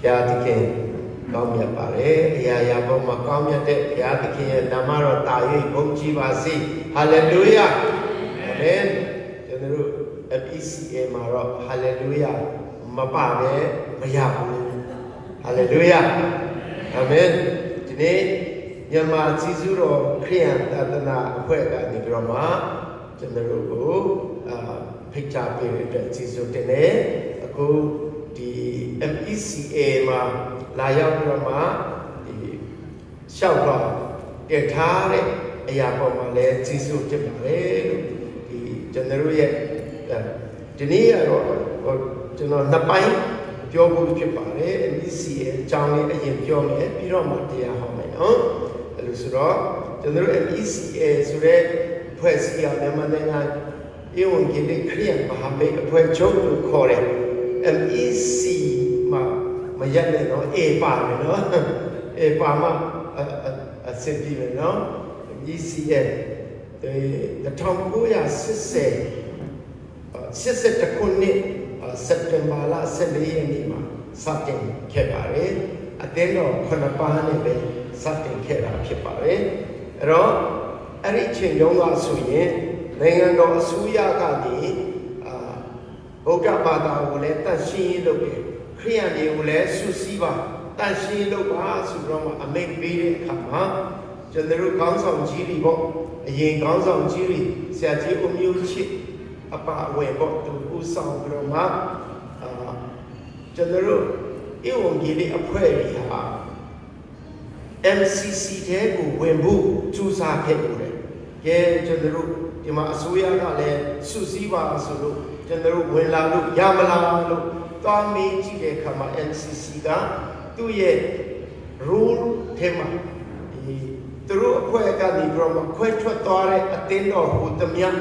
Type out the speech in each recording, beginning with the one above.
ရားသခင်ကောင်းမြတ်ပါတယ်အရာရာပေါ်မှာကောင်းမြတ်တဲ့ဘုရားသခင်ရဲ့နာမတော်တာ၍ဘုန်းကြီးပါစေဟာလေလုယာအာမင်ကျွန်တော်တို့ FECA မှာတော့ဟာလေလုယာမပါပဲမရဘူးဟာလေလုယာအာမင်ဒီနေ့မြန်မာကြီးစုတော်ခရိယန်သာသနာအဖွဲ့ကနေပြီးတော့မှကျွန်တော်တို့ကိုဖိတ်ကြားပေးတဲ့အတွက်ကြီးစုတင်တယ်အခုဒီ FECA မှာလာရောက်ပြီးတော့မှဒီလျှောက်တော့တည်ထားတဲ့အရာပေါ်မှာလည်းကြီးစုတင်ပါတယ်လို့ဒီကျွန်တော်တို့ရဲ့ဒီနေ့ကတော့ကျွန်တော်နှစ်ပိုင်းပြောဖို့ဖြစ်ပါတယ် FECA အကြောင်းလေးအရင်ပြောမယ်ပြီးတော့မှတရားဟောမယ်နော်အဲ့လိုဆိုတော့ကျွန်တော်တို့ FECA ဆိုတဲ့ဖွဲ့စည်းရမြန်မာနိုင်ငံဧဝံဂေလိခရစ်ယာန်မဟာမိတ်အဖွဲ့ချုပ်လို့ခေါ်တယ် MEC မှာမရက်နဲ့နော် A ပါတယ်နော် A ပါမှာအစစ်ပြီးမယ်နော် MEC ရဲ့1980ခုနှစ်စက်တင်ဘာလ14ရက်နေ့မှာစတင်ခဲ့ပါတယ်အသင်းတော်9ပါးနဲ့ပဲစတင်ခဲ့တာဖြစ်ပါတယ်အဲ့တော့အဲ့ဒီချိန်တုန်းကဆိုရင်နိုင်ငံတော်အစိုးရကနေဗုဒ္ဓဘာသာကိုလည်းတန်ရှင်းရေးလုပ်တယ်ခရိယန်တွေကိုလည်းစုစည်းပါတန်ရှင်းလုပ်ပါဆိုတော့မှအမိန့်ပေးတဲ့အခါမှာကျွန်တော်တို့ခေါင်းဆောင်ကြီးတွေပေါ့အရင်ခေါင်းဆောင်ကြီးတွေဆရာကြီးဦးမျိုးချစ်အပါအဝင်ပေါ့သူဦးဆောင်ပြီးတော့မှကျွန်တော်တို့ဧဝံဂေလိအဖွဲ့တွေဟာ MCC တဲကိုဝင်ဖို့ကြိုးစားခဲ့တယ်ကဲကျွန်တော်တို့ဒီမှာအစိုးရကလည်းစုစည်းပါဆိုလို့ကျွန်တော်တို့ဝင်လာလို့ရမလားလို့တောင်းမေးကြည့်တဲ့အခါမှာ MCC ကသူ့ရဲ့ rule ထဲမှာဒီသူတို့အဖွဲ့ကနေပြီးတော့ခွဲထွက်သွားတဲ့အသင်းတော်ဟိုတမန်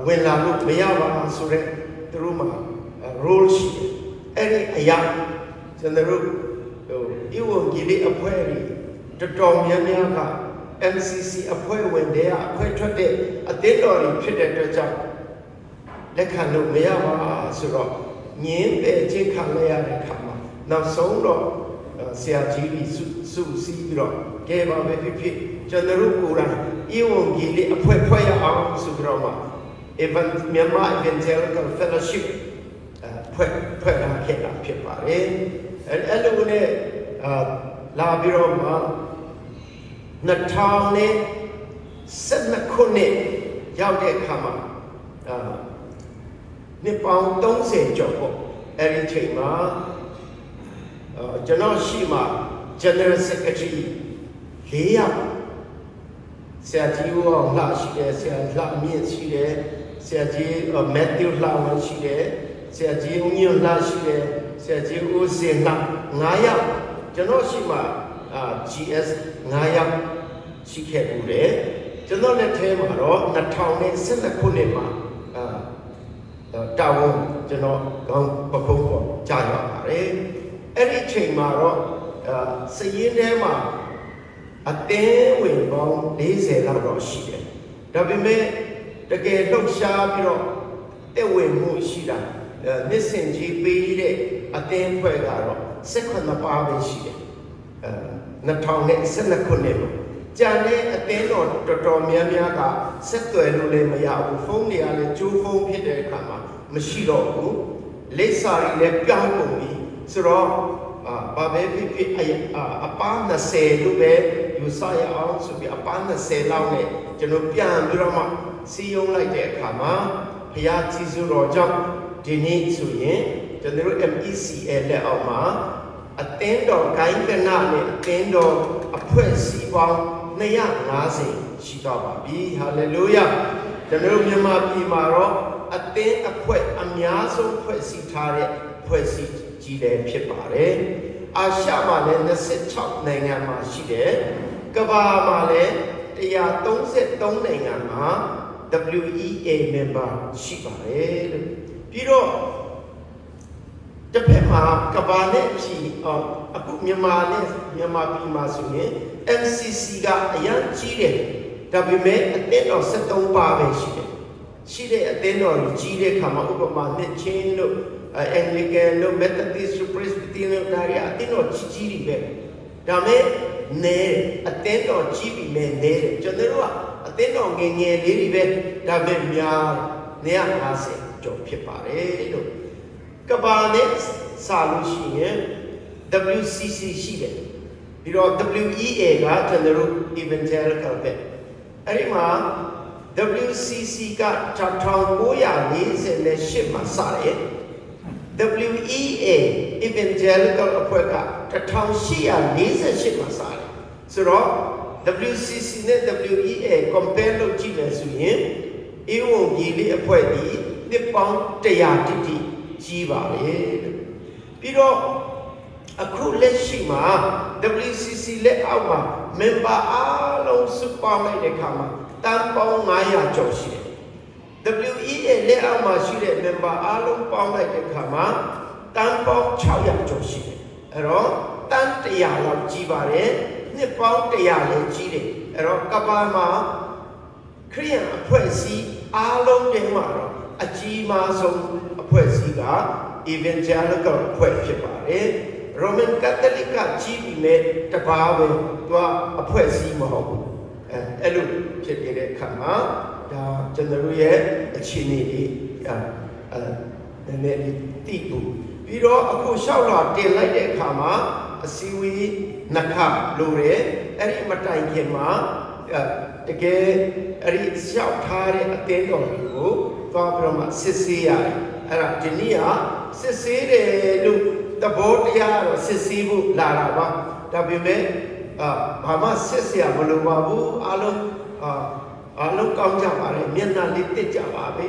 ဝင်လာလို့မရပါဆိုတဲ့သူတို့မှာ rule ရှိတယ်အဲ့ဒီအရာကျွန်တော်တို့ဧဝံဂေလိအဖွဲ့တွေတော်တော်များများကMCC အဖွဲ့ဝင်တွေကအဖွဲ့ထွက်တဲ့အသင်းတော်တွေဖြစ်တဲ့အတွက်ကြောင့်လက်ခံလို့မရပါဆိုတော့ညင်းပယ်ခြင်းခံရတဲ့အခါမှာနောက်ဆုံးတော့ဆရာကြီးကြီးစုစည်းပြီးတော့ကဲပါပဲဖြစ်ဖြစ်ကျွန်တော်တို့ကိုယ်တိုင်ဧဝံဂေလိအဖွဲ့ဖွဲ့ရအောင်ဆိုပြီးတော့မှMyanmar Evangelical Fellowship ဖွဲ့လာခဲ့တာဖြစ်ပါတယ်အဲ့လိုနဲ့လာပြီးတော့မှ2012ခုနှစ်ရောက်တဲ့အခါမှာနှစ်ပေါင်း30ကျော်ပေါ့အဲ့ဒီချိန်မှာကျွန်တော်ရှိမှ General Secretary 4ယောက်ဆရာကြီးဦးအောင်လှရှိတယ်ဆရာလှမြင့်ရှိတယ်ဆရာကြီး Matthew လှဝင်းရှိတယ်ဆရာကြီးဦးညွန့်လှရှိတယ်ဆရာကြီးဦးစင်လှ9ယောက်ကျွန်တော်ရှိမှGS 9ယောက်ရှိခဲ့ဘူးလေကျွန်တော်လက်ထဲမှာတော့2012ခုနှစ်မှာတာဝန်ကျွန်တော်ခေါင်းပခုံးပေါ်ကြာရပါတယ်အဲ့ဒီချိန်မှာတော့စည်ရင်းထဲမှာအသင်းဝင်ပေါင်း40လောက်တော့ရှိတယ်ဒါပေမဲ့တကယ်လှုပ်ရှားပြီးတော့တက်ဝင်မှုရှိတာနှစ်စဉ်ကြီးပေးတဲ့အသင်းဖွဲ့ကတော့18ပါးပဲရှိတယ်2012ခုနှစ်မှာကြံတဲ့အသင်းတော်တော်တော်များများကဆက်သွယ်လို့လည်းမရဘူးဖုန်းတွေကလည်းကျိုးဖုန်းဖြစ်တဲ့အခါမှာမရှိတော့ဘူးလိပ်စာတွေလည်းပြောင်းကုန်ပြီဆိုတော့ဘာပဲဖြစ်ဖြစ်အပန်း20လို့ပဲယူဆရအောင်ဆိုပြီးအပန်း20လောက်နဲ့ကျွန်တော်ပြန်ပြီးတော့မှစီယုံလိုက်တဲ့အခါမှာဘုရားကြီးစုတော်ကြောင့်ဒီနေ့ဆိုရင်ကျွန်တော်တို့ MECA လက်အောက်မှာအသင်းတော်ဂိုင်းကနနဲ့အသင်းတော်အဖွဲ့အစည်းပေါင်း250ရှိတော့ပါပြီဟာလေလုယာကျွန်တော်တို့မြန်မာပြည်မှာတော့အသင်းအဖွဲ့အများဆုံးဖွဲ့စည်းထားတဲ့ဖွဲ့စည်းကြီးလည်းဖြစ်ပါတယ်အာရှမှာလည်း26နိုင်ငံမှာရှိတယ်ကမ္ဘာမှာလည်း133နိုင်ငံမှာ WEA member ရှိပါတယ်လို့ပြီးတော့တစ်ဖက်မှာကမ္ဘာနဲ့ပြည်အခုမြန်မာပြည်မှာဆိုရင် MCC ကအရင်ကြီးတယ်ဒါပေမဲ့အသင်းတော်73ပါးပဲရှိတယ်ရှိတဲ့အသင်းတော်ကြီးကြီးတဲ့ခါမှာဥပမာနှစ်ချင်းတို့ Anglican တို့ Methodist တို့ Presbyterian တို့ဒါတွေအတင်းတော်ကြီးတွေပဲဒါမဲ့နဲအတင်းတော်ကြီးပြီမဲ့နဲတယ်ကျွန်တော်တို့ကအတင်းတော်ငယ်လေးတွေပဲဒါမဲ့များ150ကျော်ဖြစ်ပါတယ်လို့ကဘာနဲ့စာလို့ရှိရင် WCC ရှိတယ်ပြီးတော့ WEA ကကျွန်တော်တို့ Evangelical ပဲအဲ့ဒီမှာ WCC က1948မှာစတယ်WEA Evangelical အဖွဲ့က1848မှာစတယ်ဆိုတော့ WCC နဲ့ WEA compare လုပ်ကြည့်မယ်ဆိုရင်ဧဝံဂေလိအဖွဲ့ဒီနှစ်ပေါင်း100တိတိကြီးပါလေပြီးတော့အခုလက်ရှိမှာ WCC လက်အောက်မှာ member အားလုံးစုပေါင်းလိုက်တဲ့အခါမှာတန်ပေါင်း900ကျော်ရှိတယ် WEA လက်အောက်မှာရှိတဲ့ member အားလုံးပေါင်းလိုက်တဲ့အခါမှာတန်ပေါင်း600ကျော်ရှိတယ်အဲ့တော့တန်100လောက်ကြီးပါတယ်နှစ်ပေါင်း100လည်းကြီးတယ်အဲ့တော့ကဘာမှာခရိယန်အဖွဲ့အစည်းအားလုံးတည်းမှာတော့အကြီးမားဆုံးအဖွဲ့အစည်းက Evangelical အဖွဲ့ဖြစ်ပါတယ် Roman Catholic ကကြီးပြီးမဲ့တပါးပဲသူကအဖွဲ့အစည်းမဟုတ်ဘူးအဲ့လိုဖြစ်နေတဲ့အခါမှာဒါကျွန်တော်တို့ရဲ့အခြေအနေတွေနည်းနည်းတိပူပြီးတော့အခုလျှောက်လာတင်လိုက်တဲ့အခါမှာအစည်းအဝေးနှစ်ခါလိုတယ်အဲ့ဒီမတိုင်ခင်မှာတကယ်အဲ့ဒီလျှောက်ထားတဲ့အတင်းတော်တွေကိုသွားပြီးတော့မှစစ်ဆေးရတယ်အဲ့ဒါဒီနေ့ကစစ်ဆေးတယ်လို့သဘောတရားတော့စစ်ဆေးဖို့လာတာပါဒါပေမဲ့ဘာမှစစ်စရာမလိုပါဘူးအားလုံးကောင်းကြပါလေမျက်နှာလေးတစ်ကြပါပြီ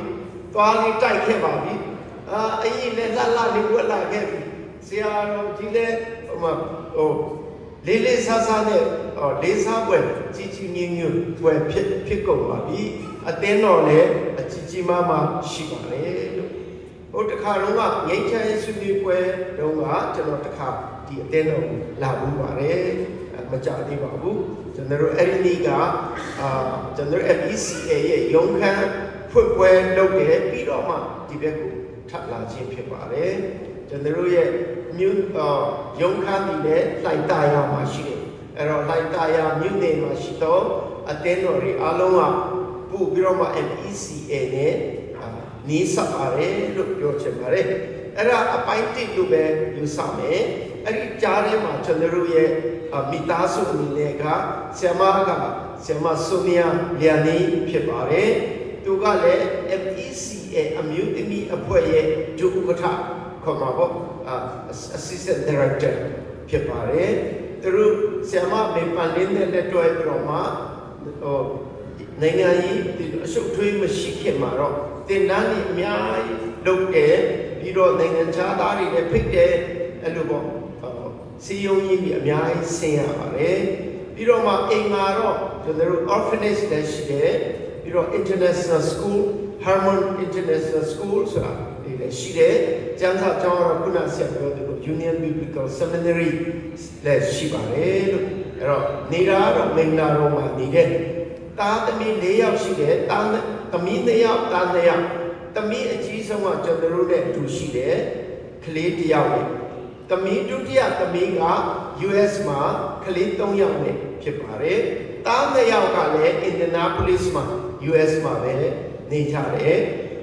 သွားလေးတိုက်ခဲ့ပါပြီအရင်လည်းလှလေးဝက်လာခဲ့ပြီဆရာတော်ကြီးလည်းလေးလေးဆဆနဲ့လေးစားပွဲကြီးကြီးငြင်းငြင်းပွဲဖြစ်ကုန်ပါပြီအသင်းတော်လည်းအကြီးကြီးမားမားရှိပါလေလို့ဟိုတခါတော့ငိမ့်ချရေးဆွေးနွေးပွဲတုန်းကကျွန်တော်တခါဒီအသင်းတော်ကိုလာဘူးပါတယ်မကြသေးပါဘူးကျွန်တော်တို့အဲ့ဒီနေ့ကကျွန်တော် FECA ရဲ့ရုံးခန်းဖွင့်ပွဲလုပ်တယ်ပြီးတော့မှဒီဘက်ကိုထပ်လာခြင်းဖြစ်ပါတယ်ကျွန်တော်တို့ရဲ့မြို့ရုံးခန်းဒီလည်းလိုက်တာရမှာရှိတယ်အဲ့တော့လိုက်တာရမြို့နယ်မှာရှိတော့အသင်းတော်တွေအားလုံးကပို့ပြီးတော့မှ FECA နဲ့နေဆက်ပါတယ်လို့ပြောချင်ပါတယ်အဲ့ဒါအပိုင်းတစ်လို့ပဲယူဆမယ်အဲ့ဒီကြားထဲမှာကျွန်တော်တို့ရဲ့မိသားစုအနေနဲ့ကဆရာမဆိုနီယာလျာနီဖြစ်ပါတယ်သူကလည်း FECA အမျိုးသမီးအဖွဲ့ရဲ့ဒုဥက္ကဋ္ဌခေါ်မှာပေါ့assistant director ဖြစ်ပါတယ်သူတို့ဆရာမမေပန်လင်းနဲ့လက်တွဲပြီးတော့မှနိုင်ငံရေးအရှုပ်ထွေးမရှိခင်မှာတော့တင်တန်းကြီးအများကြီးလုပ်တယ်ပြီးတော့နိုင်ငံခြားသားတွေလည်းဖိတ်တယ်အဲ့လိုပေါ့စီယုံကြီးအများကြီးဆင်းရပါတယ်ပြီးတော့မှအိမ်မှာတော့ကျွန်တော်တို့ orphanage လည်းရှိတယ်ပြီးတော့ international school Harmon International School ဆိုတာလည်းရှိတယ်ကျမ်းစာကျောင်းတော့ခုနဆက်ပြောသလို Union Biblical Seminary လည်းရှိပါတယ်လို့အဲ့တော့နေတာတော့မင်္ဂလာတော်မှာနေတဲ့သားသမီး4ယောက်ရှိတယ်သမီး2ယောက်သား2ယောက်သမီးအကြီးဆုံးကကျွန်တော်တို့နဲ့အတူရှိတယ်ကလေး1ယောက်နဲ့သမီးဒုတိယသမီးက US မှာကလေး3ယောက်နဲ့ဖြစ်ပါတယ်သား2ယောက်ကလည်း Indianapolis မှာ US မှာပဲနေကြတယ်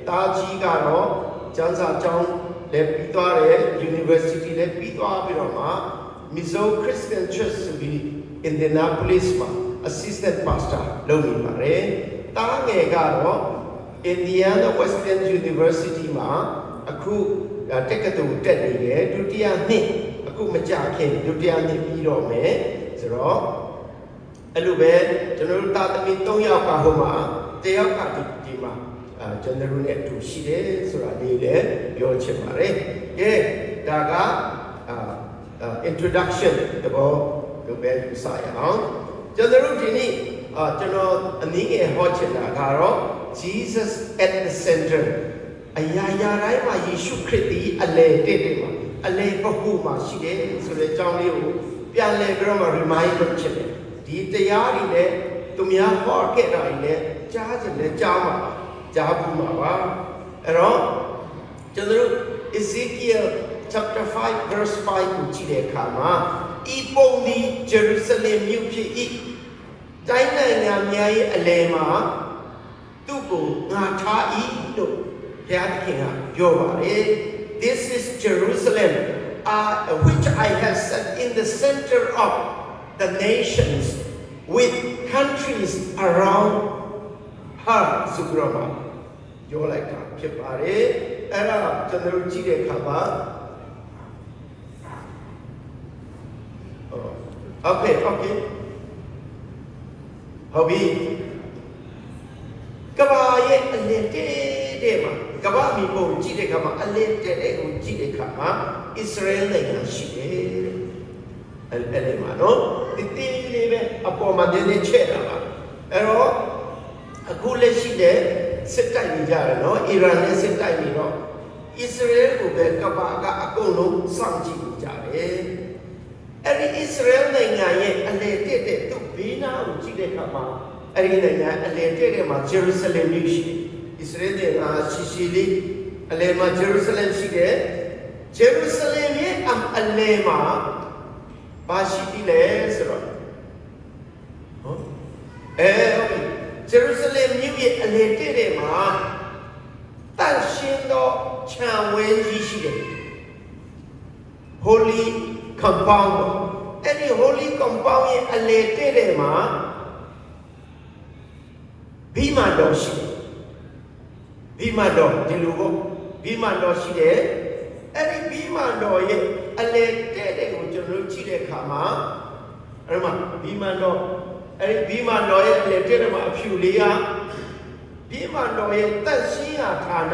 သားကြီးကတော့ကျမ်းစာကျောင်းလည်းပြီးသွားတယ် University လည်းပြီးသွားပြီးတော့မှ Mizo Christian Church ဆိုပြီး Indianapolis မှာ assistant pastor လုပ်နေပါတယ်တားငယ်ကတော့ Indiana Wesleyan University မှာအခုတက္ကသိုလ်တက်နေတယ်ဒုတိယနှစ်အခုမကြခင်ဒုတိယနှစ်ပြီးတော့မယ်ဆိုတော့အဲ့လိုပဲကျွန်တော်တို့တာသမီ3ယောက်ကဟိုမှာတယောက်ကဒီမှာကျွန်တော်တို့နဲ့အတူရှိတယ်ဆိုတာလေးလည်းပြောချင်ပါတယ်ကဲဒါကintroduction တော့လိုပဲယူဆရအောင်ကျွန်တော်တို့ဒီနေ့ကျွန်တော်အနည်းငယ်ဟောချင်တာကတော့ Jesus at the center အရာရာတိုင်းမှာယေရှုခရစ်သည်အလယ်တစ်မှာအလယ်ပခုမှာရှိတယ်ဆိုတဲ့အကြောင်းလေးကိုပြန်လည်ပြီးတော့ remind လုပ်ချင်တယ်ဒီတရားတွေလည်းသူများဟောခဲ့တာတွေလည်းကြားချင်တယ်ကြားမှာပါကြားဘူးမှာပါအဲ့တော့ကျွန်တော်တို့ Ezekiel chapter 5 verse 5ကိုကြည့်တဲ့အခါမှာဤပုံသည် Jerusalem မြို့ဖြစ်၏တိုင်းနိုင်ငံများရဲ့အလယ်မှာသူ့ကိုငါထား၏လို့ဘုရားသခင်ကပြောပါတယ် This is Jerusalem which I have set in the center of the nations with countries around her ဆိုပြီးတော့ပြောလိုက်တာဖြစ်ပါတယ်အဲ့ဒါကျွန်တော်ကြည့်တဲ့အခါမှာOkayဟုတ်ပြီကဘာရဲ့အလယ်တဲ့မှာကဘာမီပုံကြည့်တဲ့အခါမှာအလယ်တဲ့ကိုကြည့်တဲ့အခါမှာဣသရေလနိုင်ငံရှိတယ်အဲ့ဒီမှာနော်ဒီတင်းလေးပဲအပေါ်မှာတင်းချဲ့တာပါအဲ့တော့အခုလက်ရှိတဲ့စစ်တိုက်နေကြတယ်နော်အီရန်နဲ့စစ်တိုက်နေတော့ဣသရေလကိုပဲကဘာကအကုန်လုံးစောင့်ကြည့်နေကြတယ်အဲ့ဒီဣသရေလနိုင်ငံရဲ့အလယ်တဲ့သူ့ဘေးနားကိုကြည့်တဲ့အခါမှာအဲ့ဒီနိုင်ငံအလယ်တဲ့မှာဂျေရုဆလင်မြို့ရှိတယ်ဣသရေလနိုင်ငံရှိလေးအလယ်မှာဂျေရုဆလင်ရှိတယ်ဂျေရုဆလင်ရဲ့အလယ်မှာဘာရှိပြီလဲဆိုတော့ဟုတ်ပြီဂျေရုဆလင်မြို့ရဲ့အလယ်တဲ့မှာတန်ရှင်းသောခြံဝင်းကြီးရှိတယ် Holy compound အဲ့ဒီ Holy compound ရဲ့အလယ်တဲ့မှာဘိမာန်တော်ရှိတယ်ဘိမာန်တော်ဒီလိုပေါ့ဘိမာန်တော်ရှိတယ်အဲ့ဒီဘိမာန်တော်ရဲ့အလယ်တဲ့ကိုကျွန်တော်ကြည့်တဲ့အခါမှာအဲ့မှာဘိမာန်တော်အဲ့ဒီဘိမာန်တော်ရဲ့အလယ်တဲ့မှာအဖြူလေးကဘိမာန်တော်ရဲ့တန်ရှင်းရာဌာန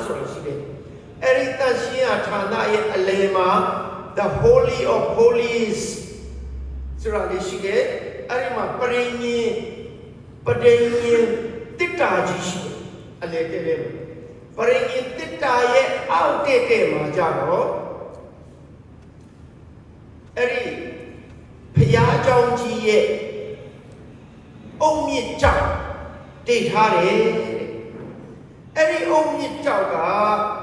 ဆိုတာရှိတယ်အဲ့ဒီတန်ရှင်းရာဌာနရဲ့အလယ်မှာ The Holy of Holies ဆိုတာလေးရှိတယ်အဲ့ဒီမှာပရိညင်တစ်တာကြီးရှိတယ်အလယ်တဲ့ပရိညင်တစ်တာရဲ့အောက်တဲ့မှာကြတော့အဲ့ဒီဘုရားကျောင်းကြီးရဲ့အုံမြင့်ကျောက်တည်ထားတယ်အဲ့ဒီအုံမြင့်ကျောက်က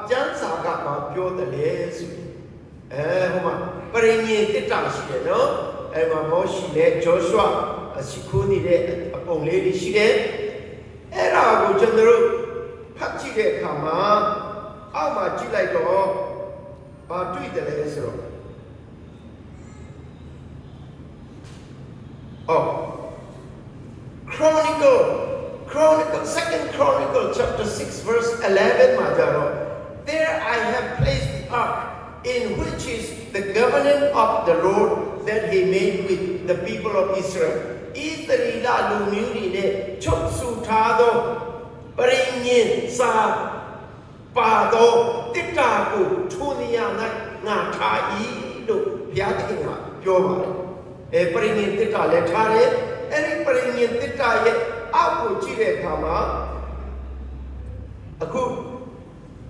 ကျမ်းစာကပြောတယ်လေဆိုဟိုမှာပရိညင်တစ်တာရှိတယ်နော်အဲ့မှာမောရှိနဲ့ဂျောရှွာရှိခိုးနေတဲ့အပုံလေးတွေရှိတယ်အဲ့ဒါကိုကျွန်တော်တို့ဖတ်ကြည့်တဲ့အခါမှာအောက်မှာကြည့်လိုက်တော့ဘာတွေ့တယ်လဲဆိုတော့Second Chronicle chapter 6 verse 11 မှာကြတော့ There I have placed the ark in which is the covenant of the Lord that he made with the people of Israel. ဣသရေလလူမျိုးတွေနဲ့ချုပ်ဆူထားသောပရိညင်စာပါသောတစ်တာကိုထိုနေရာ၌ငါထား၏လို့ဘုရားသခင်ကပြောပါတယ်ပရိညင်တစ်တာလည်းထားတယ်အဲ့ဒီပရိညင်တစ်တာရဲ့အောက်ကိုကြည့်တဲ့အခါမှာအခု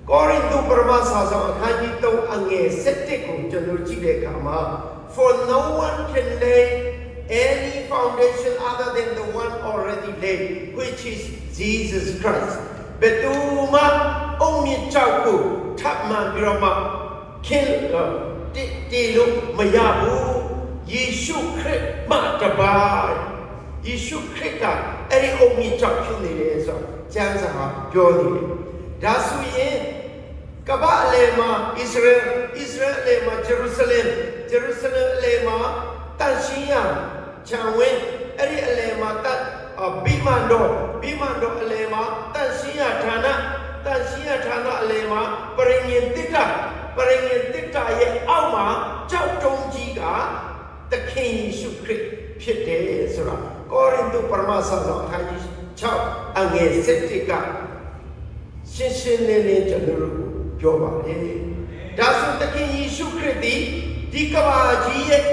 ကောရိန္သုပရမစာဆောင်အခန်းကြီး3အငယ်7ကိုကျွန်တော်ကြည့်တဲ့အခါမှာ For no one can lay any foundation other than the one already laid, which is Jesus Christ. ဘယ်သူမှအုံမြင့်ကျောက်ကိုထပ်မံပြီးတော့မှတည်လို့မရဘူးယေရှုခရစ်မှတပါးယေရှုခရစ်ကအဲ့ဒီအုံမြင့်ကျောက်ဖြစ်နေတယ်ဆိုတော့ကျမ်းစာကပြောနေတယ်ဒါဆိုရင်ကမ္ဘာအလယ်မှာဣသရေလအလယ်မှာဂျေရုဆလင်အလယ်မှာတန်ရှင်းရခြံဝင်းအဲ့ဒီအလယ်မှာဘိမာန်တော်အလယ်မှာတန်ရှင်းရဌာနအလယ်မှာပရိညင်တစ်တာရဲ့အောက်မှာကြောက်တုံးကြီးကသခင်ယေရှုခရစ်ဖြစ်တယ်ဆိုတာကောရိန္သုပရမစာဆောင်အခန်းကြီး6အငယ်7ကရှင်းလင်းကျွန်တော်တို့ပြောပါတယ်ဒါဆိုသခင်ယေရှုခရစ်ဒီကဘာကြီးရဲ့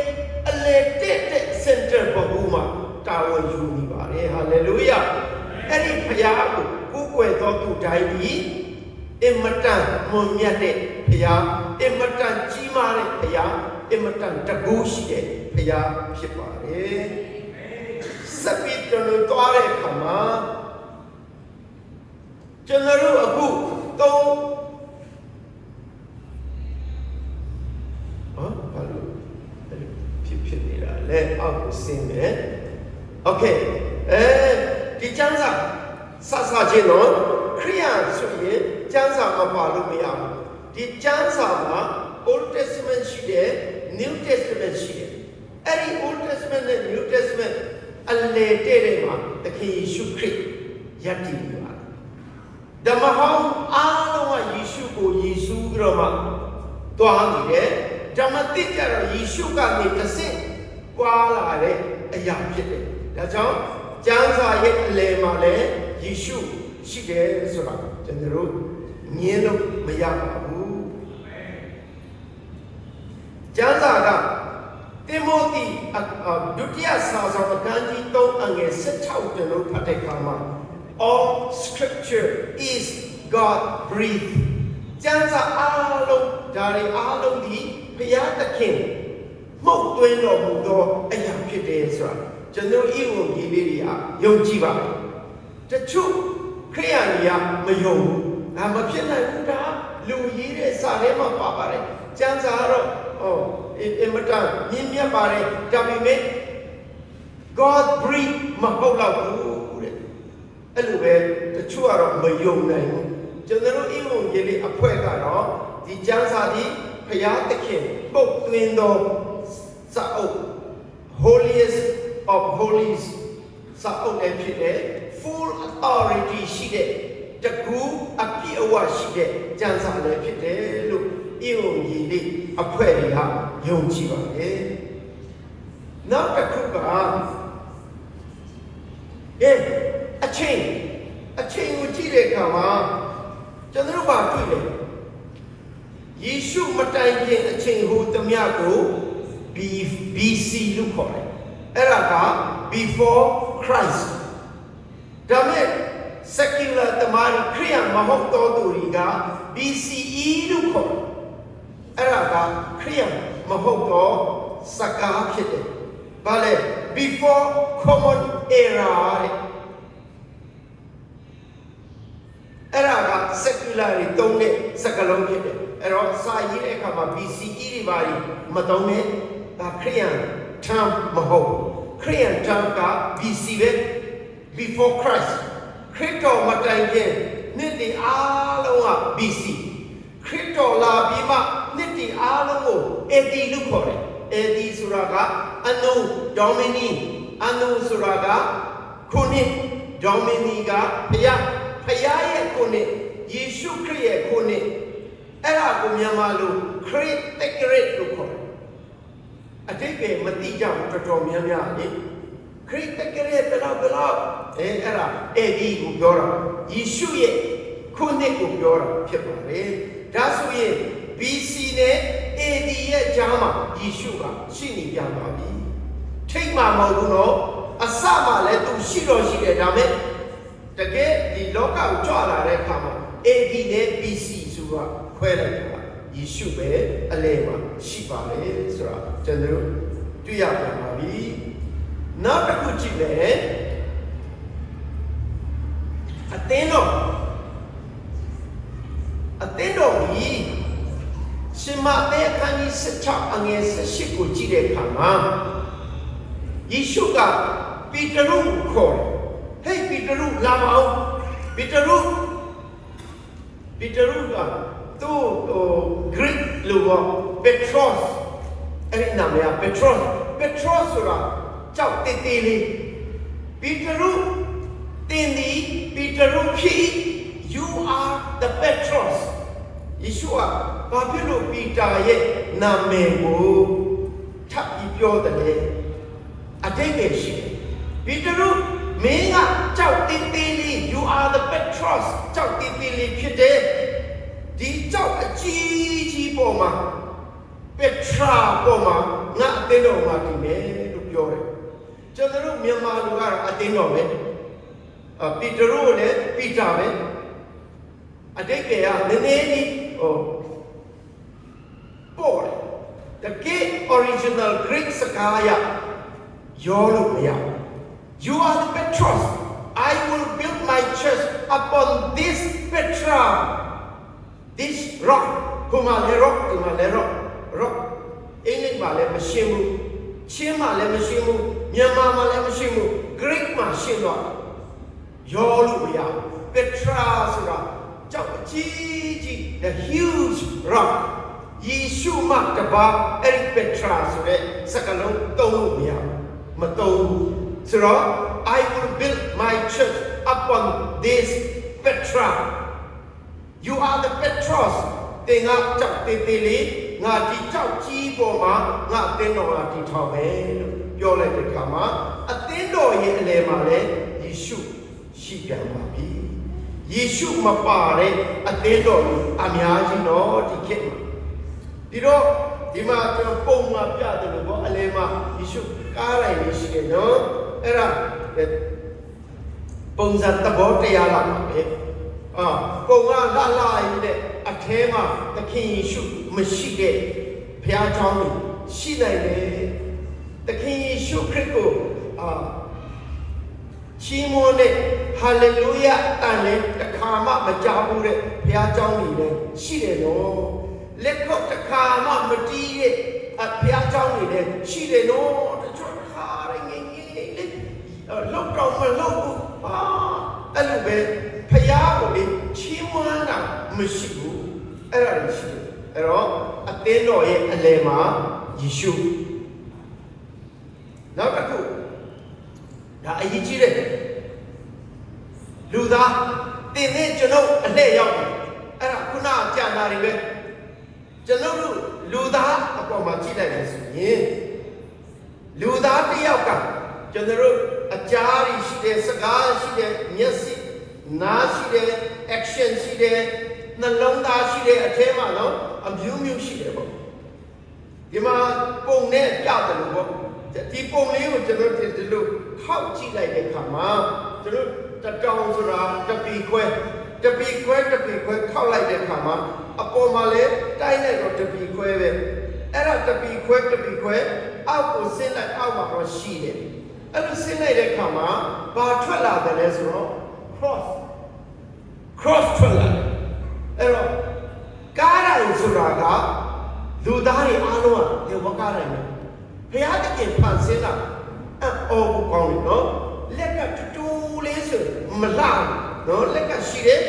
အလယ်တဲ့စင်တာဘုံမှာတာဝန်ယူနေပါတယ်ဟာလေလုယာအဲ့ဒီဘုရားကိုကိုးကွယ်တော်သူတိုင်းဒီအင်မတန်မွန်မြတ်တဲ့ဘုရားအင်မတန်ကြီးမားတဲ့ဘုရားအင်မတန်တကူရှိတဲ့ဘုရားဖြစ်ပါတယ်စပစ်တော်တို့တွားတဲ့အခါမှာကျွန်တော်တို့အခု ဘာလို့ဖြစ်နေတာလဲအောက်ကိုဆင်းမယ်โอเคဒီကျမ်းစာစချင်းတော့ခရိယာဆိုရင်ကျမ်းစာမပါလို့မရဘူးဒီကျမ်းစာမှာ Old Testament ရှိတယ် New Testament ရှိတယ်အဲ့ဒီ Old Testament နဲ့ New Testament အလေတဲ့တဲ့မှာသခင်ယေရှုခရစ်ယက်တည်နေပါတယ်ဓမ္မဟောင်းအားလုံးကယေရှုကိုယေရှုပြီးတော့မှတွားနေတယ်ဓမ္မသစ်ကြတော့ယေရှုကနေတစ်ဆင့်ပွာလာတဲ့အရာဖြစ်တယ်ဒါကြောင့်ကျမ်းစာရဲ့အလယ်မှာလည်းယေရှုရှိတယ်ဆိုတာကျွန်တော်တို့ငြင်းလို့မရပါဘူးကျမ်းစာကတိမောသေဒုတိယစာဆောင်အခန်းကြီး3အငယ်16ကျွန်တော်ဖတ်တဲ့အခါမှာ all scripture is God breathed ကျမ်းစာအားလုံးဒါတွေအားလုံးဒီဘုရားသခင်မှုတ်သွင်းတော်မူသောအရာဖြစ်တယ်ဆိုတာကျွန်တော်ဤဝန်ကြီးလေးတွေကယုံကြည်ပါတချို့ခရိယာတွေကမယုံဘူးဒါမဖြစ်နိုင်ဘူးဒါလူရေးတဲ့စာထဲမှာပါပါတယ်ကျမ်းစာကတော့အမတန်မြင့်မြတ်ပါတယ်ဒါပေမဲ့ God breathe မဟုတ်တော့ဘူးတဲ့အဲ့လိုပဲတချို့ကတော့မယုံနိုင်ဘူးကျွန်တော်ဤဝန်ကြီးလေးအဖွဲ့ကတော့ဒီကျမ်းစာဒီဘုရားသခင်ပုတ်သွင်းသောစာအုပ် holiest of holies စာအုပ်လည်းဖြစ်တယ် full authority ရှိတဲ့တကူအပြည့်အဝရှိတဲ့ကျမ်းစာလည်းဖြစ်တယ်လို့ဤဝန်ကြီးလေးအဖွဲ့တွေကယုံကြည်ပါတယ်နောက်တစ်ခုကအချိန်ကိုကြည့်တဲ့အခါမှာကျွန်တော်ဘာတွေ့လဲယေရှုမတိုင်ခင်အချိန်ဟိုတမျှကို BC လို့ခေါ်တယ်အဲ့ဒါက before Christ ဒါမဲ့ secular တမားခရိယာမဟုတ်တော်သူတွေက BCE လို့ခေါ်တယ်အဲ့ဒါကခရိယာမဟုတ်တော့စကားဖြစ်တယ်ဘာလဲ before common era တဲ့အဲ့ဒါက secular တွေတုံးတဲ့စကားလုံးဖြစ်တယ်အဲ့တော့စာရေးတဲ့အခါမှာ BCE တွေပါမတုံးနဲ့ဒါခရိယာ term မဟုတ်ခရိယာ term က BC ပဲ before Christ ခရစ်တော်မတိုင်ခင်နှစ်တည်းအားလုံးက BC ခရစ်တော်လာပြီးမှနှစ်တည်းအားလုံးကို AD လို့ခေါ်တယ် AD ဆိုတာက Anno Domini Anno ဆိုတာကခုနှစ် Domini ကဘုရားရဲ့ခုနှစ်ယေရှုခရစ်ရဲ့ခုနှစ်အဲ့ဒါကိုမြန်မာလိုခရစ်တက္ကရာလို့ခေါ်တယ်အတိတ်ပဲမတိကြဘူးတော်တော်များများလေခရစ်တက္ကရာဘယ်လောက်အဲ့ဒါ AD ကိုပြောတာယေရှုရဲ့ခုနှစ်ကိုပြောတာဖြစ်ပါတယ်ဒါဆိုရင် BC နဲ့ AD ရဲ့ကြားမှာယေရှုကရှိနေပြန်ပါပြီထိတ်မှမဟုတ်ဘူးနော်အစမှလည်းသူရှိတော့ရှိတယ်ဒါမဲ့တကယ်ဒီလောကကိုကြွလာတဲ့အခါမှာ AD နဲ့ BC ဆိုတာခွဲလိုက်တာယေရှုပဲအလယ်မှာရှိပါလေဆိုတာကျွန်တော်တွေ့ရပြန်ပါပြီနောက်တစ်ခုကြည့်မယ်အသင်းတော်ကြီးရှင်မဿဲအခန်းကြီး16အငယ်18ကိုကြည့်တဲ့အခါမှာယေရှုကပေတရုကိုခေါ်တယ်ဟေးပေတရုလာမအောင်ပေတရုကသူ့Greek လို့ပေါ့ Petros အဲ့ဒီနာမည်က Petros ဆိုတာကြောက်တေးသေးလေးပေတရုတင်ဒီပေတရုဖြစ် you are the Petros ယေရှုကဘာဖြစ်လို့ပီတာရဲ့နာမည်ကိုထပ်ပြီးပြောတယ်လဲအတိတ်ပဲရှိတယ်ပေတရုမင်းကကြောက်တေးသေးလေး you are the Petros ကြောက်တေးသေးလေးဖြစ်တယ်ဒီကြောက်အကြီးပေါ်မှာPetra ပေါ်မှာငါအတင်းတော်မှာတည်မယ်လို့ပြောတယ်ကျွန်တော်မြန်မာလူကတော့အတင်းတော်ပဲပေတရုနဲ့ပီတာပဲအတိတ်ကနည်းနည်းလေးပေါ်တယ်တကယ် original Greek စကားရောလို့မရ you are the Petros I will build my church upon this Petra this rock rock ပါလဲမရှင်းဘူးချင်းမှလည်းမရှင်းဘူးမြန်မာမှလည်းမရှင်းဘူး Greek မှာရှင်းတော့ရောလို့မရဘူး Petra ဆိုတာကြောက်အကြီးကြီး the huge rock ယေရှုမှတပါအဲ့ဒီ Petra ဆိုတဲ့စကားလုံးသုံးလို့မရဘူးမသုံးဘူးဆိုတော့ I will build my church upon this Petra you are the Petros တင်ငါကြောက်တေးသေးလေးငါဒီကြောက်ကြီးပေါ်မှာငါအသင်းတော်ကတည်ထောင်မယ်လို့ပြောလိုက်တဲ့အခါမှာအသင်းတော်ရဲ့အလယ်မှာလည်းယေရှုရှိပြန်ပါပြီယေရှုမပါတဲ့အသင်းတော်အများကြီးတော့ဒီခေတ်မှာဒီတော့ဒီမှာကျွန်တော်ပုံမှာပြတယ်လို့ပေါ့အလယ်မှာယေရှုကားလိုက်နေရှိတယ်နော်အဲ့ဒါပုံစံသဘောတရားလာပါပဲပုံကလှလှရင်းနဲ့အထဲမှာသခင်ယေရှုမရှိတဲ့ဘုရားကျောင်းကိုရှိနိုင်တယ်သခင်ယေရှုခရစ်ကိုချီးမွမ်းတဲ့ဟာလေလုယာတန်လည်းတစ်ခါမှမကြားဘူးတဲ့ဘုရားကျောင်းကြီးလည်းရှိတယ်နော်လက်ခုပ်တစ်ခါမှမတီးတဲ့ဘုရားကျောင်းကြီးလည်းရှိတယ်နော်တချို့ခါရငင်းငင်းလေးလောက်တော့မလောက်ဘူးအဲ့လိုပဲဘုရားကိုလေချီးမွမ်းတာမရှိဘူးအဲ့ဒါရှိတယ်အဲ့တော့အသင်းတော်ရဲ့အလယ်မှာယေရှုနောက်တစ်ခုဒါအရေးကြီးတယ်လူသားတင်နဲ့ကျွန်ုပ်အလှည့်ရောက်တယ်အဲ့ဒါခုနကြံတာတွေပဲကျွန်ုပ်တို့လူသားအပေါ်မှာကြည့်လိုက်လို့ဆိုရင်လူသားတစ်ယောက်ကကျွန်တော်တို့အကြားကြီးရှိတယ်စကားရှိတယ်မျက်စိနားရှိတယ် action ရှိတယ်နှလုံးသားရှိတယ်အထဲမှာနော်အမျိုးမျိုးရှိတယ်ပေါ့ဒီမှာပုံနဲ့ပြတယ်လို့ပေါ့ဒီပုံလေးကိုကျွန်တော်ဒီလိုခောက်ကြည့်လိုက်တဲ့အခါမှာကျွန်တော်တတောင်ဆိုတာတပီခွဲခောက်လိုက်တဲ့အခါမှာအပေါ်မှာလဲတိုင်းလိုက်တော့တပီခွဲပဲအဲ့ဒါတပီခွဲအောက်ကိုဆင်းလိုက်အောက်မှာတော့ရှိတယ်အဲ့လိုဆင်းလိုက်တဲ့အခါမှာဘာထွက်လာတယ်လဲဆိုတော့ cross ထွက်လာတယ်အဲ့တော့ကားတိုင်းဆိုတာကလူသားတွေအားလုံးကဒီဝကားတိုင်းပဲဘုရားတခင်ဖန်ဆင်းတာအော်ကိုကောင်းတယ်နော်လက်ကတူလေးဆိုမလှနော်လက်ကရှိတယ်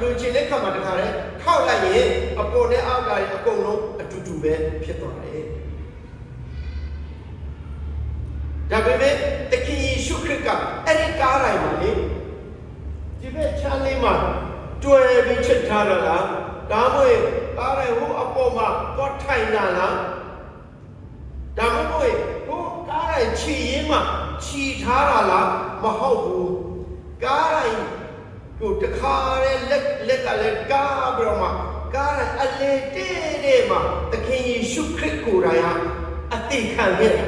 လူချင်းလက်ခါမှာတခါတည်းခောက်လိုက်ရင်အပေါ်နဲ့အောက်ကတွေအကုန်လုံးအတူတူပဲဖြစ်သွားတယ်ဒါပေမဲ့တခင်ယေရှုခရစ်ကအဲ့ဒီကားတိုင်းမှာလေဒီဘက်ချမ်းလေးမှာတွယ်ပြီးချက်ထားတာလားဒါမှမဟုတ်ကားတိုင်းဟိုအပေါ်မှာတော့ထိုင်တာလားဒါမှမဟုတ်ဟိုကားတိုင်းခြေရင်းမှာခြီထားတာလားမဟုတ်ဘူးကားတိုင်းကိုတခါရဲလက်ကလည်းကားပြီးတော့မှကားတိုင်းအလေတဲ့မှာသခင်ယေရှုခရစ်ကိုယ်တိုင်ဟာအသေးခံခဲ့တာ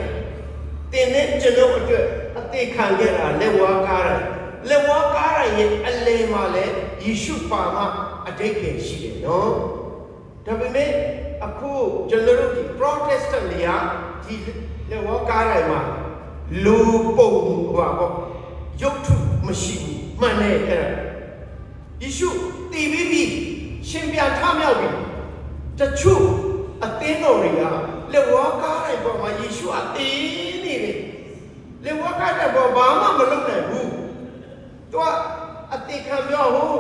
တင်နဲ့ကျွန်တော်အတွက်အသေးခံခဲ့တာလက်ဝါးကားတိုင်းရဲ့အလေမှာလည်းယေရှုပါမှအတိတ်ပဲရှိတယ်နော်ဒါပေမဲ့အခုကျွန်တော်တို့ဒီ Protestant တွေကဒီလက်ဝါးကားတိုင်းမှာလူပုံပါပေါ့ရုပ်ထုမရှိဘူးမှန်တယ်အဲ့ဒါယေရှုတည်ပြီးရှင်ပြန်ထမြောက်ပြီတချို့အသင်းတော်တွေကလက်ဝါးကားတိုင်းပေါ်မှာယေရှုအသေးနေတယ်လက်ဝါးကားတိုင်းပေါ်ဘာမှမလုပ်နိုင်ဘူးသူကအသေးခံပြောဟို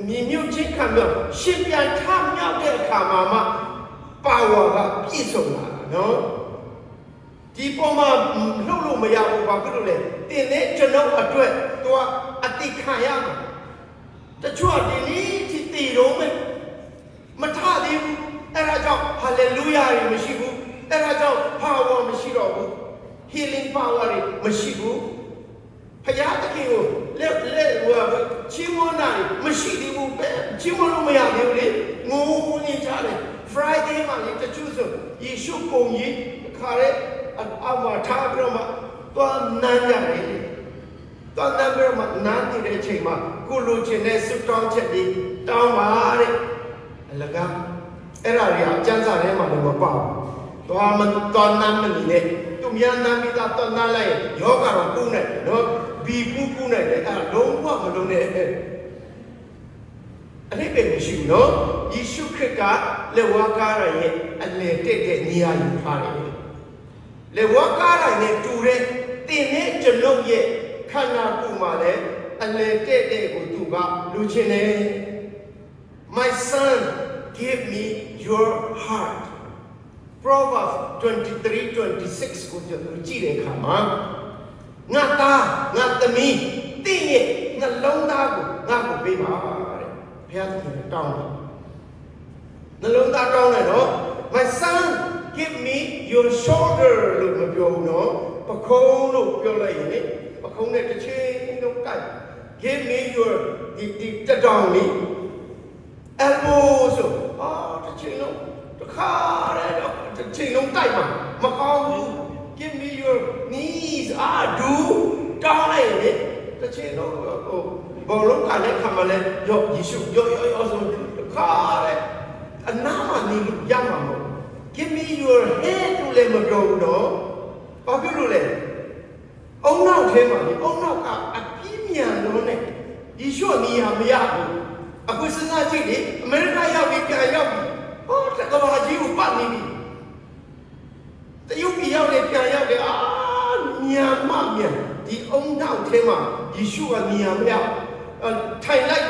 မြင်မြုပ်ချင်းခံပြောရှင်ပြန်ထမြောက်တဲ့အခါမှာပါဝါကပြည့်စုံလာတာနော်ဒီပေါ်မှာလှုပ်လို့မရဘူးဘာဖြစ်လို့လဲတင်တဲ့ကျွန်တော်အတွက်သူကအတိခံရမှာတချို့ဒီနေ့ဒီတည်တော့မထသေးဘူးအဲ့ဒါကြောင့်ဟာလေလုယာတွေမရှိဘူးအဲ့ဒါကြောင့် power မရှိတော့ဘူး healing power တွေမရှိဘူးဖယားတခင်ကိုလက်ဟိုချီးမွမ်းတာမရှိသေးဘူးပဲချီးမွမ်းလို့မရသေးဘူးလေငိုးနေကြတယ် Friday မှာလေတချို့ဆိုယေရှုပုံကြီးခါရဲအောက်မှာထားပြီးတော့မှသွားနမ်းကြတယ်သွားနမ်းပြီးတော့မှနမ်းတဲ့အချိန်မှာကိုလိုချင်တဲ့စွတောင်းချက်တွေတောင်းပါတဲ့အလကားအဲ့ဒါတွေအကျဉ်းစာထဲမှာလည်းမပါဘူးသွားနမ်းမနေနဲ့သူများနမ်းပြီးသားသွားနမ်းလိုက်ယောဂတော့ကုနေတယ်နော်ဘီပူကုနေတယ်အဲ့လုံးဝမလုံးနဲ့အလေးပဲမရှိဘူးနော်ယေရှုခရစ်ကလက်ဝါးကားရရဲ့အလေတက်တဲ့ညီ နေရာယူထားတယ်လေဝါကားတိုင်းနဲ့တူတဲ့တင်နဲ့ကျွန်ုပ်ရဲ့ခန္ဓာကိုယ်မှာလည်းအလေတဲ့ကိုသူကလူချင်းတယ် My son give me your heart Proverbs 23:26 ကိုကျွန်တော်ကြည့်တဲ့အခါမှာငါသားငါသမီးတင်းရဲ့နှလုံးသားကိုငါ့ကိုပေးပါတဲ့ဘုရားသခင်တောင်းတယ်နှလုံးသားတောင်းတယ်နော် My son give me your shoulder လို့မပြောဘူးနော်ပခုံးလို့ပြောလိုက်ရင်ပခုံးနဲ့တစ်ချိန်လုံးကိုက် Give me your ဒီတတောင်လေး elbow ဆိုတစ်ချိန်လုံးတစ်ခါတည်းတော့တစ်ချိန်လုံးကိုက်မှာမကောင်းဘူး Give me your knees ดูတောင်းလိုက်ရင်တစ်ချိန်လုံးဘောလုံးကလည်းခမလဲရောယေရှုရောဆိုခါတဲ့အနားမှာနေရမှာမဟုတ် Give me your head လို့လည်းမပြောဘူးတော့ဘာဖြစ်လို့လဲအုံနောက်ထဲမှာအုံနောက်ကအပြင်းမြန်လို့နဲ့ယေရှုနေရာမရဘူးအခုစဉ်းစားကြည့်လေအမေရိကရောက်ပြီးပြန်ရောက်ပြီးတက္ကသိုလ်ကြီးကိုပတ်နေပြီတရုတ်ပြည်ရောက်တယ်ပြန်ရောက်တယ်မြန်မှမြန်ဒီအုံနောက်ထဲမှာယေရှုကနေရာမရထိုင်လိုက်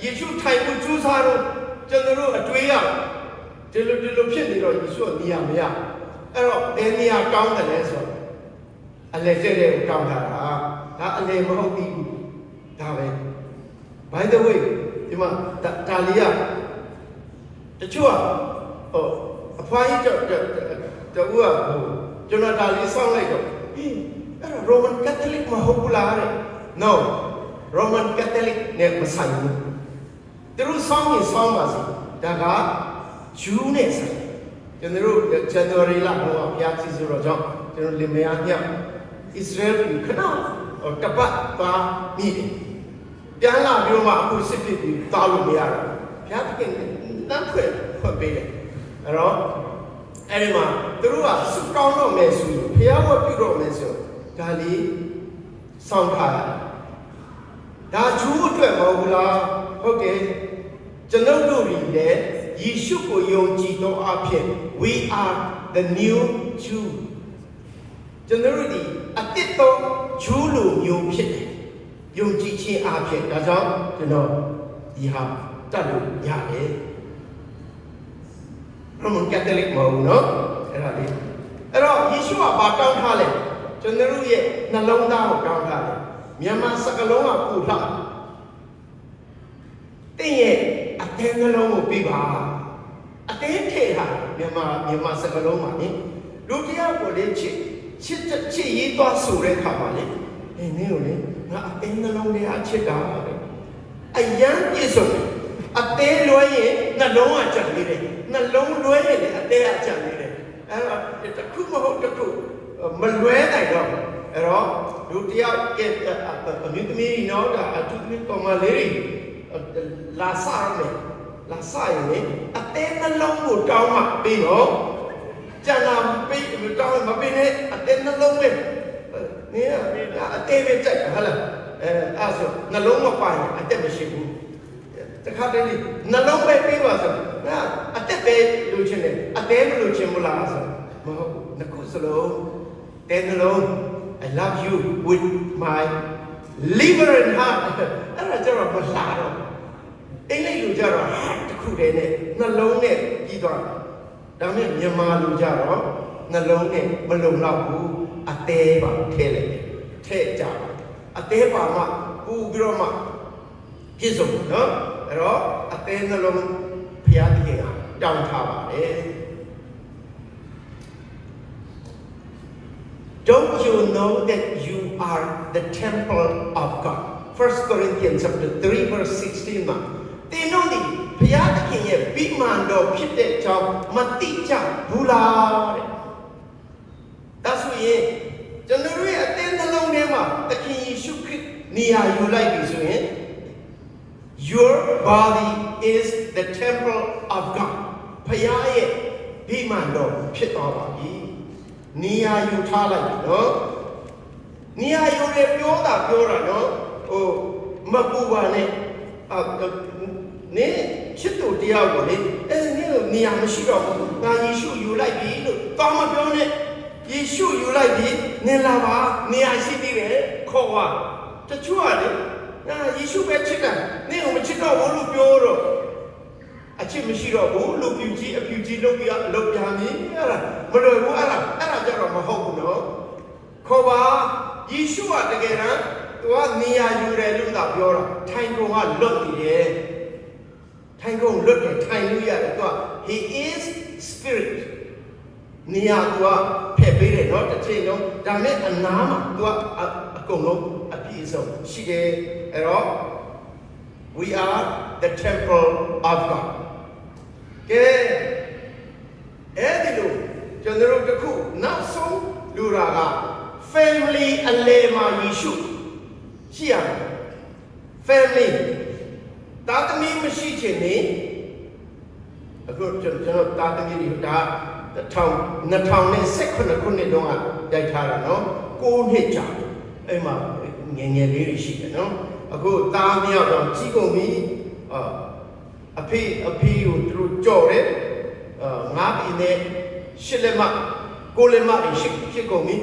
ယေရှုထိုင်ဖို့ကြိုးစားတော့ကျွန်တော်တို့အတွေးရဒီလိုဖြစ်နေတော့ယေရှုနေရာမရအဲ့တော့ဘယ်နေရာကောင်းတယ်လဲဆိုတော့အလေတဲ့ကိုကောင်းတာဒါအလေမဟုတ်ဘူးဒါပဲ By the way ဒီမှာဒါလီယာတချို့အဖွားကြီးတူကကျွန်တော်ဒါလီဆောင်းလိုက်တော့အဲ့ဒါ Roman Catholic မဟုတ်ဘူးလားတဲ့ No Roman Catholic နဲ့မဆိုင်ဘူးသူတို့ဆောင်းရင်ဆောင်းပါစေဒါကဂျူးနဲ့ဆိုင်ကျွန်တော်တို့ January လဘုရားစီဆိုတော့ကြောင့်ကျွန်တော်လင်မယားည Israel ခဏတပတ်ပါမိတယ်ပြန်လာပြီးမှအခုစစ်ဖြစ်ပြီးတောင်းလို့မရတော့ဘုရားသခင်တန်းဖွင့်ပေးတယ်အဲ့တော့အဲ့ဒီမှာသူတို့ကစုတောင်းတော့မယ်ဆိုဘုရားဝတ်ပြုတော့မယ်ဆိုဒါလေးစောင့်ထားတာဒါဂျူးအတွက်မဟုတ်ဘူးလားဟုတ်တယ်ကျွန်ုပ်တို့တွေလည်းယေရှုကိုယုံကြည်သောအဖြစ် we are the new Jew ကျွန်တော်တို့ဒီအသစ်သောဂျူးလူမျိုးဖြစ်တယ်ယုံကြည်ခြင်းအဖြစ်ဒါကြောင့်ကျွန်တော်ဒီဟာတတ်လို့ရတယ် Roman Catholic မဟုတ်ဘူးเนาะအဲ့ဒါလေးအဲ့တော့ယေရှုကဘာတောင်းထားလဲကျွန်တော်တို့ရဲ့နှလုံးသားကိုတောင်းထားတယ်မြန်မာစကားလုံးကပူလှတဲ့ရဲ့အသေးနှလုံးကိုပြီးပါအသေးထည့်ထားမြန်မာစကားလုံးမှာနိလူတရားကိုလေချစ်ရေးသွားဆိုတဲ့ခါမှာလေနင်းကိုလေငါအသေးနှလုံးလေးအချစ်တာအယံပြည့်စုံအသေးလွဲရင်နှလုံးကကြံနေတယ်နှလုံးလွဲရင်လည်းအသေးကကြံနေတယ်အဲ့တော့တစ်ခုမဟုတ်တစ်ခုမလွဲနိုင်တော့အဲ့တော့လူတယောက်ကအမျိုးသမီးနော်ဒါအတူတူကောင်မလေးလာစားရင်အသေးနှလုံးကိုတောင်းမှပြီးတော့ကျန်တာပြီးတောင်းမပြီးနဲ့အသေးနှလုံးပဲနင်းအသေးပဲကြိုက်ဟာလားအဲ့ဆိုနှလုံးမပိုင်အသက်မရှိဘူးတခါတည်းနှလုံးပဲပြီးပါဆိုအသက်ပဲလိုချင်တယ်အသေးမလိုချင်ဘူးလားဆိုမဟုတ်ဘူးနှစ်ခုစလုံးတဲနှလုံး I love you with my liver and heart အဲ့ဒါကျတော့မလာတော့အင်္ဂလိပ်လိုကြတော့ heart တစ်ခုတည်းနဲ့နှလုံးနဲ့ပြီးသွားဒါပေမဲ့မြန်မာလိုကြတော့နှလုံးနဲ့မလုံလောက်ဘူးအသေးပါထည့်လိုက်ထည့်ကြအသေးပါမှပူပြီးတော့မှပြည့်စုံနော်အဲ့တော့အသေးနှလုံးဘုရားသခင်ကတောင်းထားပါတယ် Don't you know that you are the temple of God 1 Corinthians chapter 3 verse 16မှာသင်တို့ဒီဘုရားသခင်ရဲ့ဗိမာန်တော်ဖြစ်တဲ့အကြောင်းမသိကြဘူးလားတဲ့ဒါဆိုရင်ကျွန်တော်ရဲ့အသင်းနှလုံးထဲမှာသခင်ယေရှုခရစ်နေရာယူလိုက်ပြီဆိုရင် Your body is the temple of God ဘုရားရဲ့ဗိမာန်တော်ဖြစ်သွားပါပြီနေရာယူထားလိုက်ပြီနော်နေရာယူရပြောတာနော်မပူပါနဲ့နင်းချစ်သူတရားကိုလေနင်းနေရာမရှိတော့ဘူးငါယေရှုယူလိုက်ပြီလို့ တောင်းမပြောနဲ့ယေရှုယူလိုက်ပြီးနင်လာပါနေရာရှိသေးတယ်ခေါ်ပါတချို့ကလေယေရှုပဲချစ်တယ်နင်ကိုမချစ်တော့ဘူးလို့ပြောတော့အချစ်မရှိတော့ဘူးလူပြူကြီးအပြူကြီးလုပ်ပြလုပ်ပြမင်းအဲ့ဒါမလွယ်ဘူးအဲ့ဒါကြတော့မဟုတ်ဘူးနော်ခေါ်ပါယေရှုကတကယ်တမ်းသူကနေရာယူတယ်လို့သာပြောတာထိုင်ကုန်ကလွတ်နေတယ်ထိုင်ကုန်လွတ်တယ်ထိုင်လို့ရတယ်သူက he is spirit နေရာသူကဖက်ပေးတယ်နော်တစ်ချိန်လုံးဒါနဲ့အနားမှာသူကအကုန်လုံးအပြည့်အစုံရှိတယ်အဲ့တော့ we are the temple of God ကဲအဲ့ဒီလိုကျွန်တော်တို့တခုနောက်ဆုံးလူရာက family အလေမှာယေရှုရှိရမယ် family တာသမီမရှိချင်နေအခုကျွန်တော်တာသမီတွေဒါ2019ခုနှစ်တုန်းကရိုက်ထားတာနော်9နှစ်ကြာအဲ့မှာငယ်ငယ်လေးတွေရှိတယ်နော်အခုသားမြောက်တော့ကြီးကုန်ပြီအဖေကိုသူတို့ကြော်တယ်9ပြည်နဲ့10လက်မ9လက်မတွေရှိကုန်ပြီ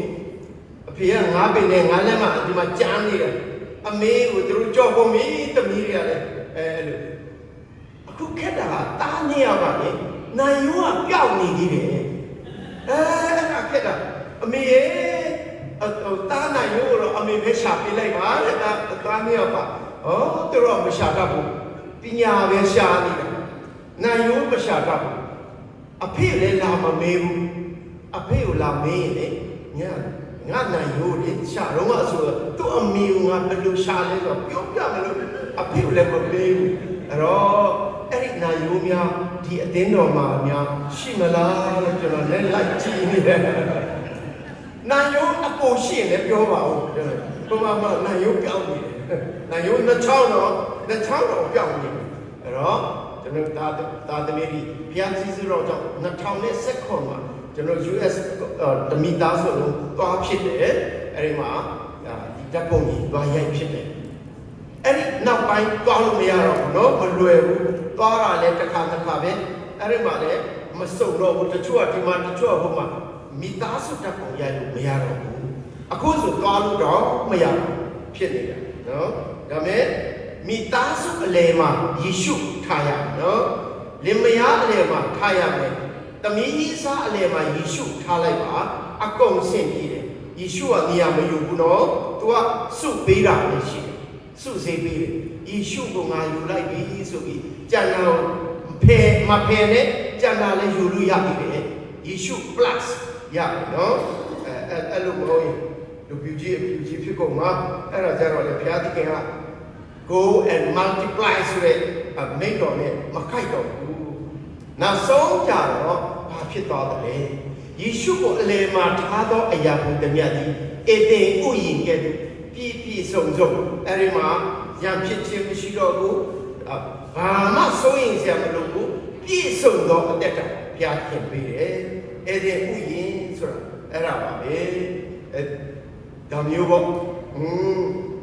အဖေက9ပြည်နဲ့9လက်မဒီမှာကြမ်းနေတယ်အမေကိုသူတို့ကြော်ကုန်ပြီသမီးတွေကလည်းအဲ့လိုအခုခက်တာကသားမြောက်ပါလေနိုင်ရိုးကပျောက်နေသေးတယ်အဲ့ဒါခက်တာအမေရဲ့တားနိုင်ရိုးတော့အမေပဲရှာပြလိုက်ပါတဲ့သားမြောက်ပါသူတို့မရှာတတ်ဘူးပညာပဲရှာနေတာနိုင်ရိုးမရှာတတ်ဘူးအဖေလည်းလာမမေးဘူးအဖေကိုလာမေးရင်လေငါနိုင်ရိုးလေရှာတော့အဆိုသူ့အမေကငါဘယ်လိုရှာလဲဆိုပြောပြမလို့အဖေကိုလည်းမမေးဘူးအဲ့တော့အဲ့ဒီနိုင်ရိုးများဒီအသင်းတော်မှာများရှိမလားလို့ကျွန်တော်လည်းလိုက်ကြည့်နေတယ်နိုင်ရိုးအပေါ်ရှိရင်လည်းပြောပါဦးဘုမနိုင်ရိုးပြောင်းနေတယ်နိုင်ရိုးနှစ်ချောင်းတော့ပြောင်းနေတယ်အဲ့တော့ကျွန်တော်တာသမီးကြီးဖျားစီစုတော့ကြောင့်2019မှာကျွန်တော် US တမီသားဆိုလို့သွားဖြစ်တယ်အဲ့ဒီမှာဒီဓာတ်ပုံကြီးသွားရိုက်ဖြစ်တယ်အဲ့ဒီနောက်ပိုင်းသွားလို့မရတော့ဘူးနော်မလွယ်ဘူးသွားတာလည်းတစ်ခါပဲအဲ့ဒီမှာလည်းမစုံတော့ဘူးတချို့ကဒီမှာတချို့ကဟိုမှာမိသားစုတက်ပုံရိုက်လို့မရတော့ဘူးအခုဆိုသွားလို့တော့မရဘူးဖြစ်နေတယ်နော်ဒါမဲ့မိသားစုအလယ်မှာယေရှုထားရနော်လင်မယားအလယ်မှာထားရမယ်သမီးကြီးစားအလယ်မှာယေရှုထားလိုက်ပါအကုန်ဆင်ပြေတယ်ယေရှုကနေရာမယူဘူးနော်သူကစုပေးတာလည်းရှိတယ်စုစေးပေးတယ်ယေရှုကငါယူလိုက်ပြီဆိုပြီးကြံတာမဖယ်နဲ့ကြံတာလည်းယူလို့ရပြီလေယေရှု plus ရတယ်နော်အဲ့လိုမဟုတ်ရင်လူပြူကြီးဖြစ်ကုန်မှာအဲ့ဒါကြတော့လေဘုရားသခင်က go and multiply ဆိုတဲ့မိန့်တော်နဲ့မခိုက်တော့ဘူးနောက်ဆုံးကြတော့ဘာဖြစ်သွားသလဲယေရှုကိုအလယ်မှာထားသောအရာကိုတမျှသည်အေသင်ဥယျာဉ်ကဲ့သို့ပြည့်စုံအဲ့ဒီမှာရံဖြစ်ခြင်းမရှိတော့ဘူးဘာမှစိုးရင်စရာမလိုဘူးပြည့်စုံသောအသက်တာဘုရားခင်ပေးတယ်အဲ့ဒီဥယျာဉ်ဆိုတာအဲ့ဒါပါပဲဒါမျိုးပေါ့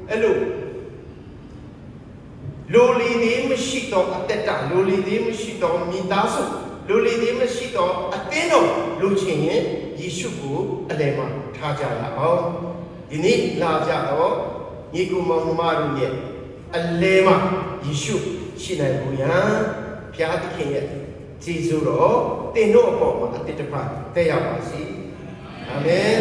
အဲ့လိုလိုလီသေးမရှိတော့အသက်တာလိုလီသေးမရှိတော့မိသားစုလိုလီသေးမရှိတော့အသင်းတော်လူချင်းရင်ယေရှုကိုအလယ်မှာထားကြရအောင်ဒီနေ့လာကြတော့ညီကိုမောင်နှမတို့ရဲ့အလယ်မှာယေရှုရှိနိုင်ဖို့ရန်ဘုရားသခင်ရဲ့ကျေးဇူးတော်သင်တို့အပေါ်မှာအတ္တတစ်ဖက်တက်ရောက်ပါစေအာမင်